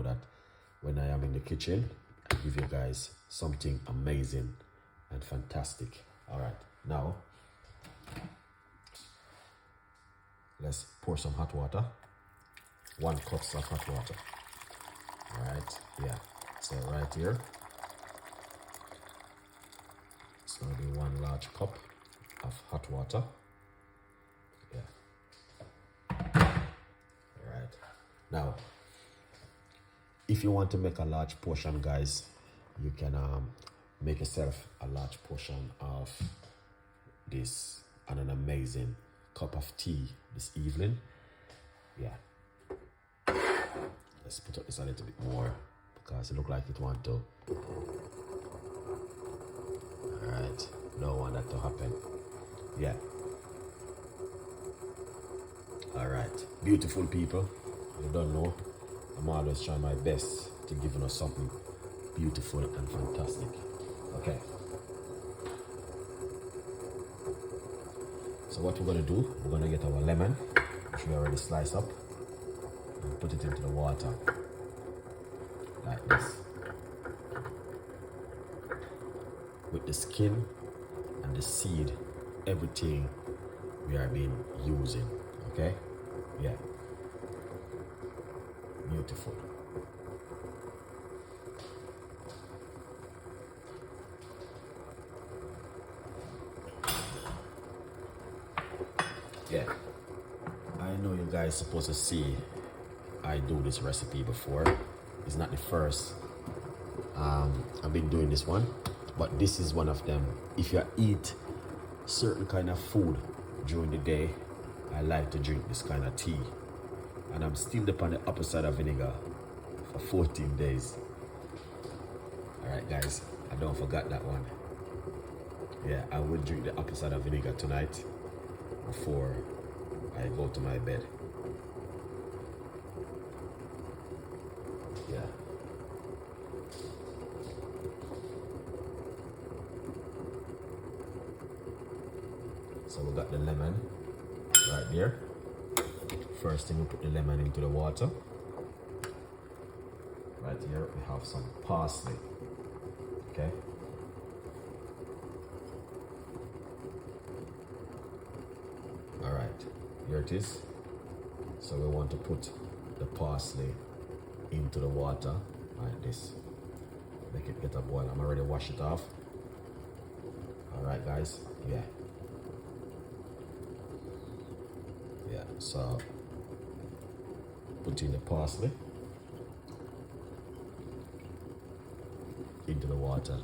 that when I am in the kitchen, I give you guys something amazing and fantastic. All right, now let's pour some hot water. 1 cup of hot water. All right, yeah. So right here, it's gonna be 1 large cup of hot water. Yeah. All right. Now, if you want to make a large portion, guys, you can make yourself a large portion of this and an amazing cup of tea this evening. Yeah. Let's put up this a little bit more because it looks like it want to. All right. Don't want that to happen. Yeah. All right. Beautiful people. You don't know. I'm always trying my best to give you something beautiful and fantastic. Okay. So what we're gonna do, we're gonna get our lemon, which we already sliced up, and put it into the water, like this. With the skin and the seed, everything we are being using, okay? Yeah. Beautiful. Yeah, I know you guys supposed to see I do this recipe before. It's not the first I've been doing this one, but this is one of them. If you eat certain kind of food during the day, I like to drink this kind of tea, and I'm still up on the upper side of vinegar for 14 days. All right, guys, I don't forget that one. Yeah, I will drink the apple cider vinegar tonight before I go to my bed. Yeah. So we got the lemon right there. First thing, we put the lemon into the water. Right here we have some parsley. Okay. All right, here it is. So we want to put the parsley into the water like this. Make it get a boil. I'm already washed it off. All right, guys. Yeah. Yeah. So put in the parsley into the water,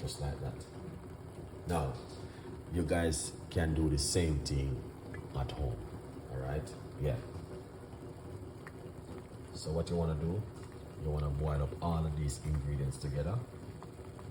just like that. Now, you guys can do the same thing at home. All right? Yeah. So what you want to do, you want to boil up all of these ingredients together.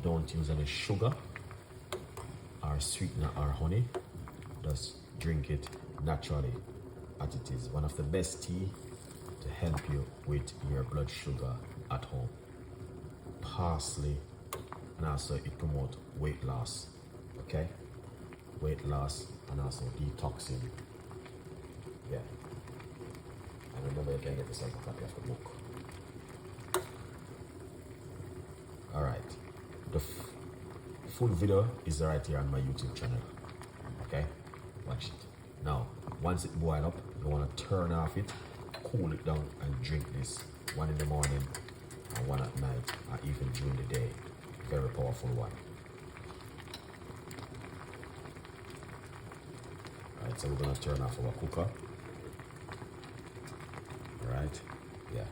Don't use any sugar or sweetener or honey. Just drink it naturally as it is. One of the best tea to help you with your blood sugar at home. Parsley, and also it promotes weight loss. Okay? Weight loss and also detoxing. Yeah. And remember, you can get yourself a copy of the book. All right. The full video is right here on my YouTube channel. Okay? Watch it. Now, once it boils up, you want to turn off it, cool it down, and drink this. 1 in the morning and 1 at night, or even during the day. Very powerful one. Alright, so we're gonna turn off our cooker. Alright, yeah.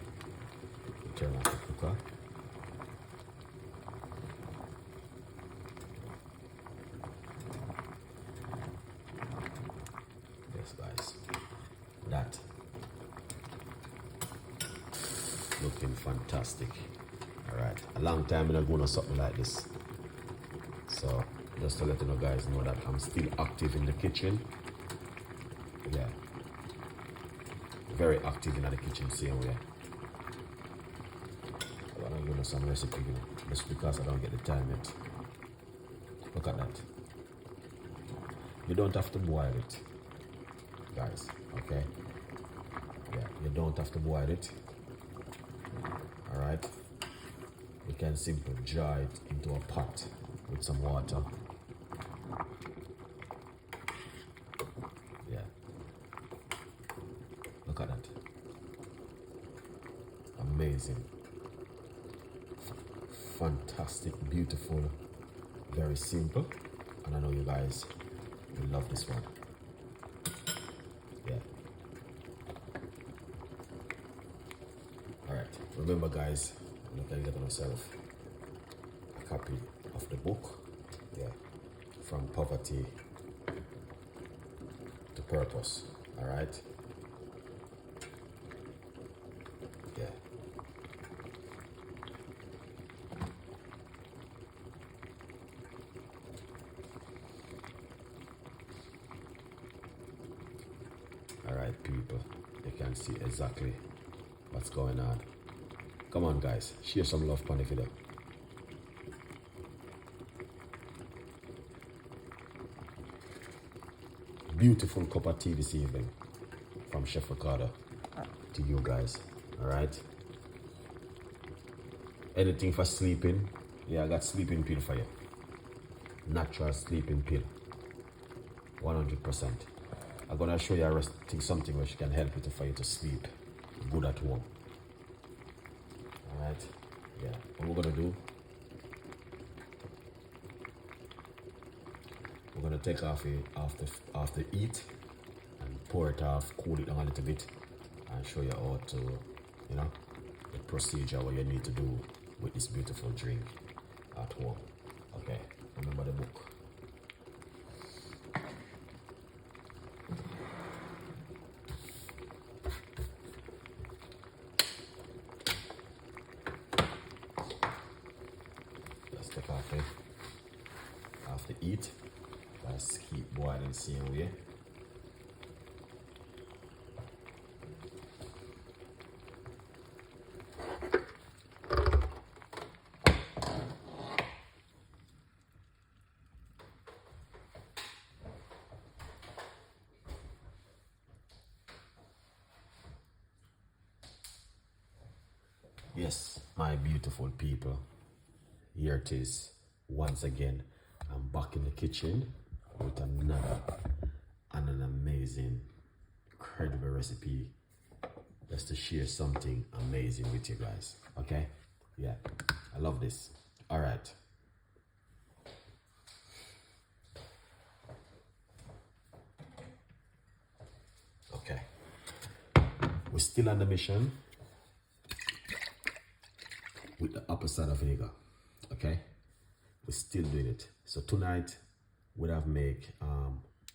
We turn off the cooker. Yes, guys. That. Looking fantastic. Alright, a long time I'm not going to something like this. So, just to let you know, guys, know that I'm still active in the kitchen. Yeah. Very active in the kitchen, same way. I'm going to give you some recipe, just because I don't get the time yet. Look at that. You don't have to boil it, guys, okay? Yeah. You don't have to boil it. All right. You can simply jar it into a pot with some water. Yeah. Look at that. Amazing. Fantastic, beautiful, very simple. And I know you guys will love this one. Yeah. Alright. Remember guys, you can get yourself a copy of the book. Yeah. From poverty to purpose. Alright. Yeah. Alright people, you can see exactly what's going on. Come on guys, share some love on the video. Beautiful cup of tea this evening from Chef Ricardo to you guys. Alright. Anything for sleeping? Yeah, I got sleeping pill for you. Natural sleeping pill. 100%. I'm gonna show you something which can help you for you to sleep good at home. Alright. Yeah. What we're gonna do, we're gonna take off the heat and pour it off, cool it down a little bit, and show you how to, you know, the procedure what you need to do with this beautiful drink at home. Okay, remember the book. Let's take off the heat. Let's keep boiling same way. Yes, my beautiful people, here it is. Once again, I'm back in the kitchen with another and an amazing, incredible recipe just to share something amazing with you guys. Okay? Yeah, I love this. All right. Okay. We're still on the mission with the apple cider vinegar. Okay, we're still doing it. So tonight we have make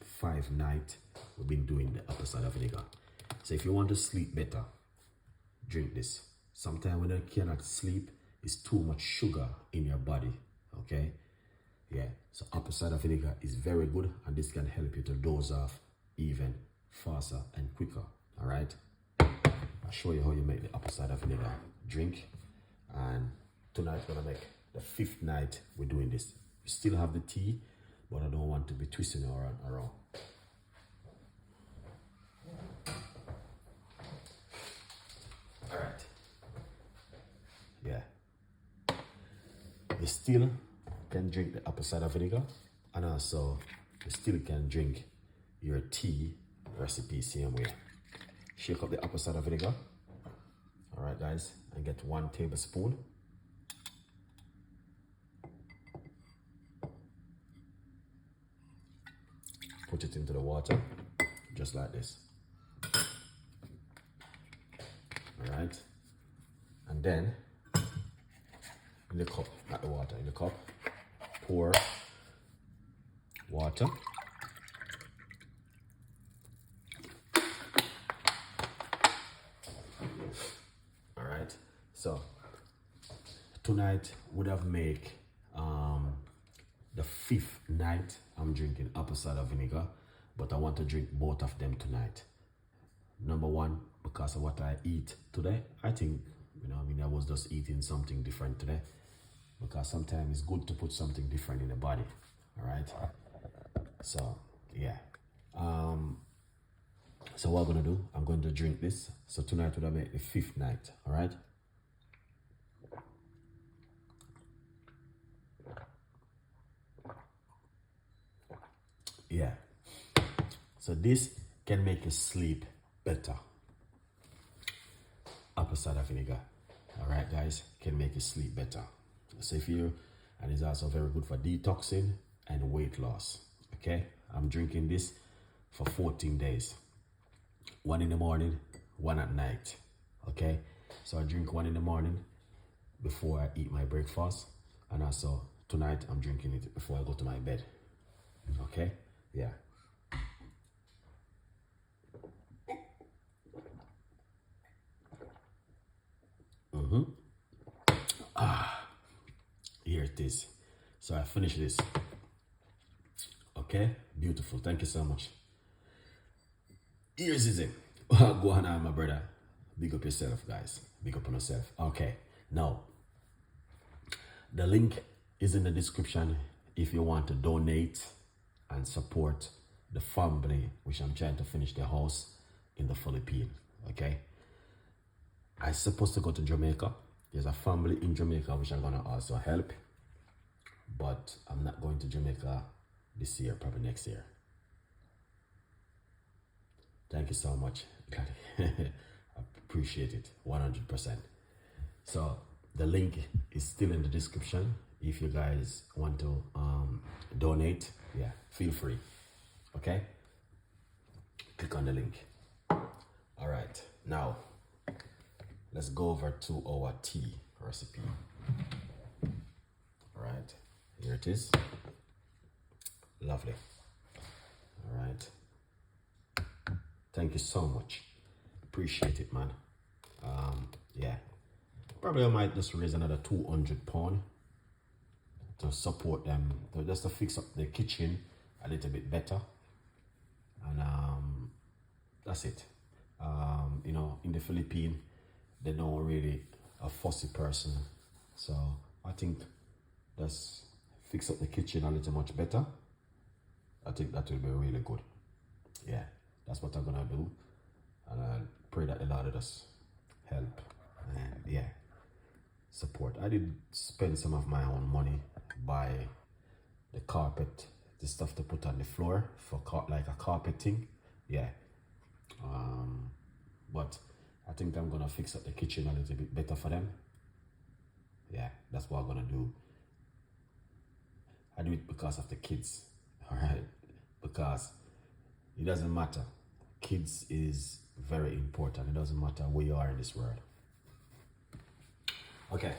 5 nights we've been doing the apple cider vinegar. So if you want to sleep better, drink this. Sometimes when you cannot sleep, it's too much sugar in your body. Okay, yeah, so apple cider vinegar is very good, and this can help you to doze off even faster and quicker. All right, I'll show you how you make the apple cider vinegar drink. And tonight we're gonna make the 5th night we're doing this. We still have the tea, but I don't want to be twisting around. All right. Yeah. You still can drink the apple cider vinegar, and also you still can drink your tea recipe same way. Shake up the apple cider vinegar. All right, guys, and get 1 tablespoon. Put it into the water, just like this. All right, and then in the cup, not the water, in the cup, pour water. So tonight would have make the 5th night I'm drinking apple cider vinegar, but I want to drink both of them tonight. Number one, because of what I eat today. I think, I was just eating something different today, because sometimes it's good to put something different in the body. All right. So yeah, So what I'm gonna do, I'm going to drink this. So tonight would have made the 5th night, all right? Yeah. So this can make you sleep better. Apple cider vinegar. All right, guys, can make you sleep better. So if you, and it's also very good for detoxing and weight loss. Okay, I'm drinking this for 14 days. 1 in the morning, 1 at night. Okay, so I drink 1 in the morning before I eat my breakfast, and also tonight I'm drinking it before I go to my bed. Okay, yeah. Here it is. So I finished this. Okay, beautiful. Thank you so much. Here's it. Go on, my brother. Big up yourself, guys. Big up on yourself. Okay, now the link is in the description if you want to donate and support the family, which I'm trying to finish the house in the Philippines. Okay, I'm supposed to go to Jamaica. There's a family in Jamaica which I'm gonna also help, but I'm not going to Jamaica this year, probably next year. Thank you so much. I appreciate it 100%. So the link is still in the description. If you guys want to donate, yeah, feel free. Okay, click on the link. All right, now let's go over to our tea recipe. All right, here it is. Lovely. All right, thank you so much. Appreciate it, man. Yeah, probably I might just raise another 200 pounds to support them, just to fix up the kitchen a little bit better. And that's it. You know, in the Philippines, they don't really a fussy person, so I think just fix up the kitchen a little much better. I think that will be really good. Yeah, that's what I'm gonna do, and I pray that the Lord will just help and yeah, support. I did spend some of my own money buy the carpet, the stuff to put on the floor for like a carpeting. Yeah, but I think I'm gonna fix up the kitchen a little bit better for them. Yeah, that's what I'm gonna do. I do it because of the kids, all right? Because it doesn't matter. Kids is very important. It doesn't matter where you are in this world. Okay,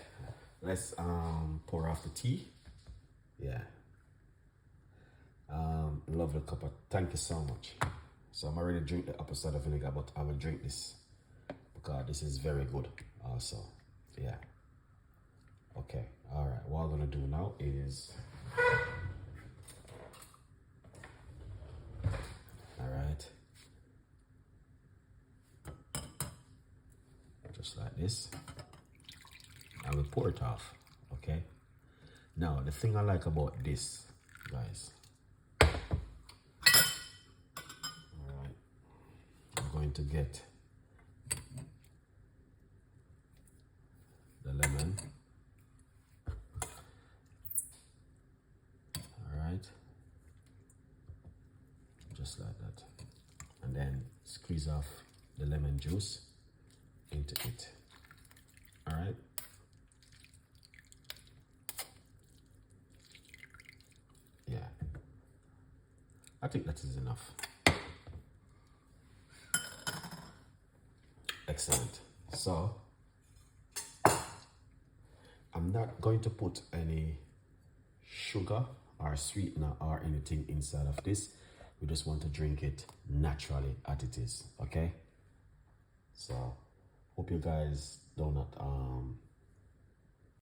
let's pour off the tea. Yeah. Lovely cup of, thank you so much. So I'm already drink the apple cider vinegar, but I will drink this because this is very good also. Yeah. Okay, all right, what I'm gonna do now is, all right, just like this. I will pour it off, okay? Now, the thing I like about this, guys, all right, I'm going to get the lemon, all right, just like that, and then squeeze off the lemon juice into it, all right? Yeah, I think that is enough. Excellent. So I'm not going to put any sugar or sweetener or anything inside of this. We just want to drink it naturally as it is, okay? So hope you guys do not